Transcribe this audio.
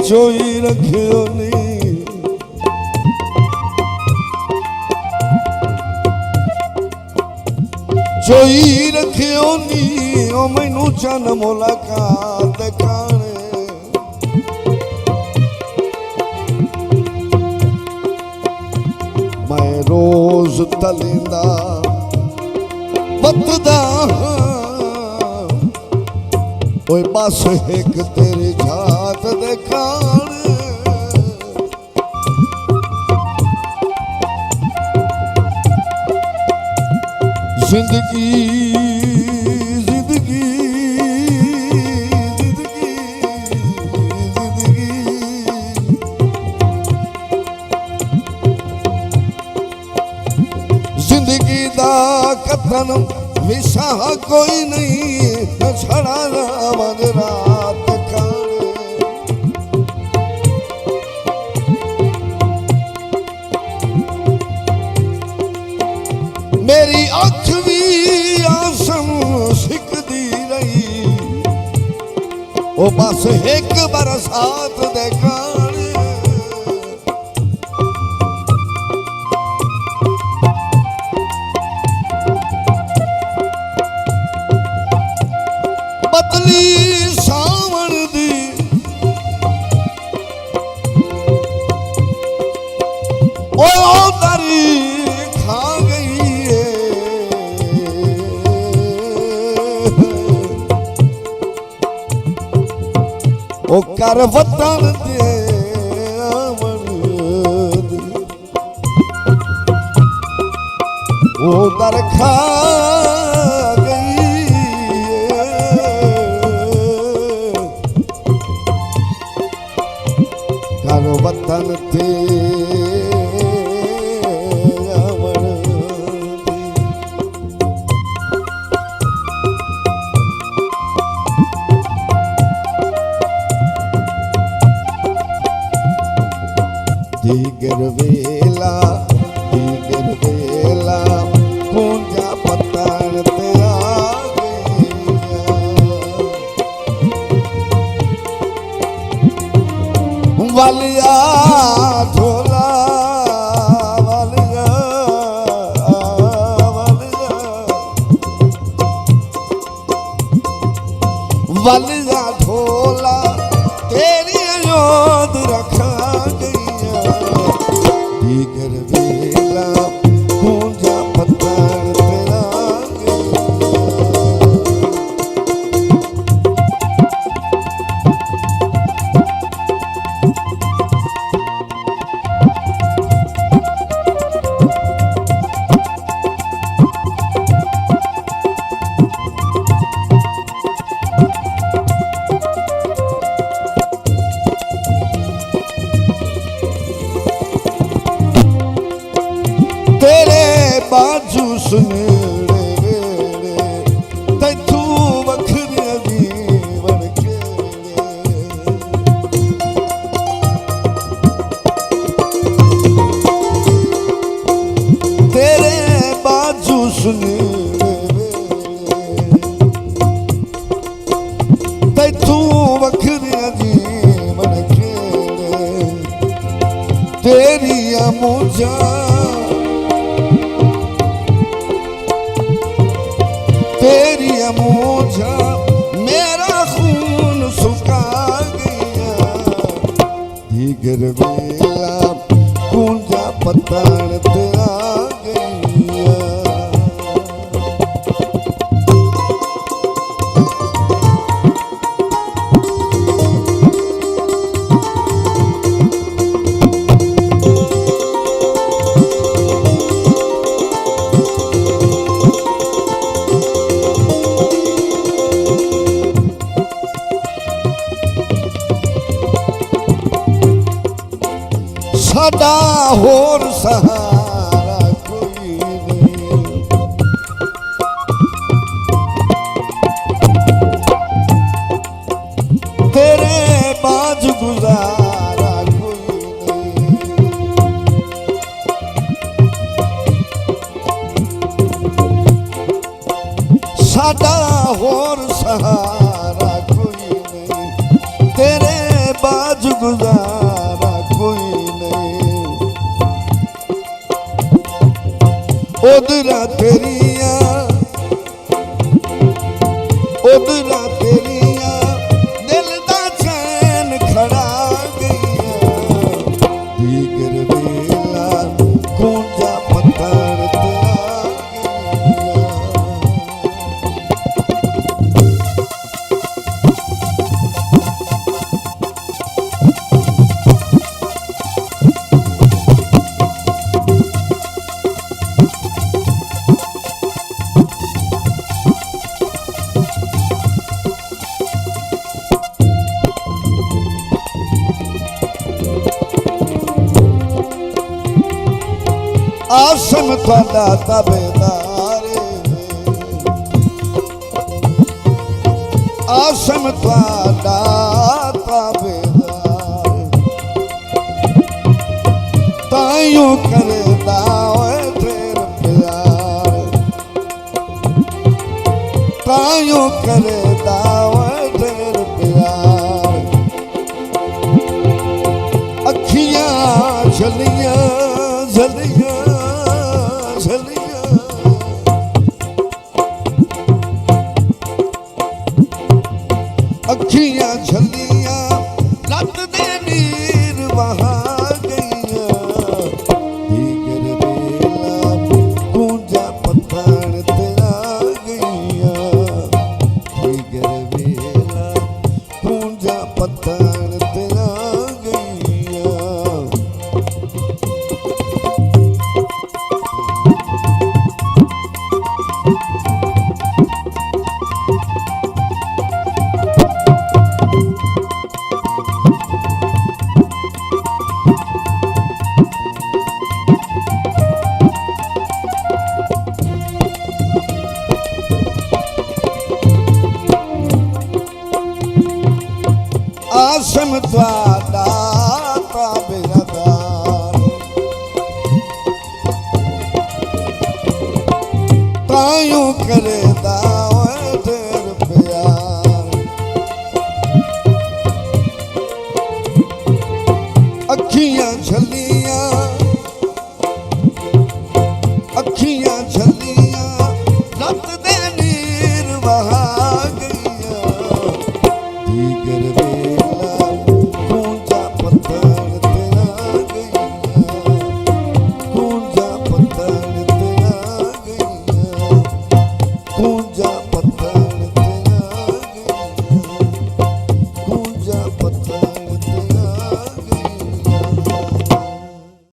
चोई रखियो नी चोई रखियो नी ओ मैनू चन मुलाकात खाने मैं रोज तलिंदा बतदा ओए बस एक तेरी झात देखाण जिंदगी जिंदगी जिंदगी जिंदगी जिंदगी दा कथन विसा कोई नहीं न छड़ा मन रात खाने मेरी अख भी आसम सिकदी रही ओ बस एक बरसात देखाने बदली सावन दी ओ दरी खा गई है ओ कर वतन दे अमरद ओ दर खा वतन थे दीगर वेला पूंजा पतन ते आ गई वालिया ढोला वालिया वालिया वालिया ढोला तेरी याद रखा गईया दीगर वेला पूंजा पत्थर तेरा तेरे बाजू सुनेड़े वेड़े तैथू वखरिया जीवन केड़े तेरे बाजू सुनेड़े वेड़े तैथू वखरिया जीवन केड़े तेरिया मुझा तेरी मूझा मेरा खून सुखा गया दीगर वेला पूंजा पत्थर तेरा गया साडा होर सहारा कोई नहीं तेरे बाज गुजारा कोई नहीं साडा होर सहारा कोई नहीं तेरे बाज गुजारा प्यारा कोई नहीं। उधरा तेरिया उधरा तेरिया दिल दा चैन खड़ा गईया। दीगर वेला कूंजा पत्थर ते आ गईया। आसम तुहाडा ताबेदार आसम तुहाडा ताबेदार ताइयों करदा ओए तेर प्यार ताइयों करदा ओए तेर प्यार। अखियां झलियां झलियां अखियां झलियां रत दे नीर बहा गईया। दीगर वेला कूंजा पत्थर ते आ गईया। दीगर वेला कूंजा पत्थर ते आ गईया। आसम तुहाडा ताबेदार ताइयों करदा ओए तेर प्यार। अखियां झलियां अखियां झलियां रत दे नीर बहा गईया। दीगर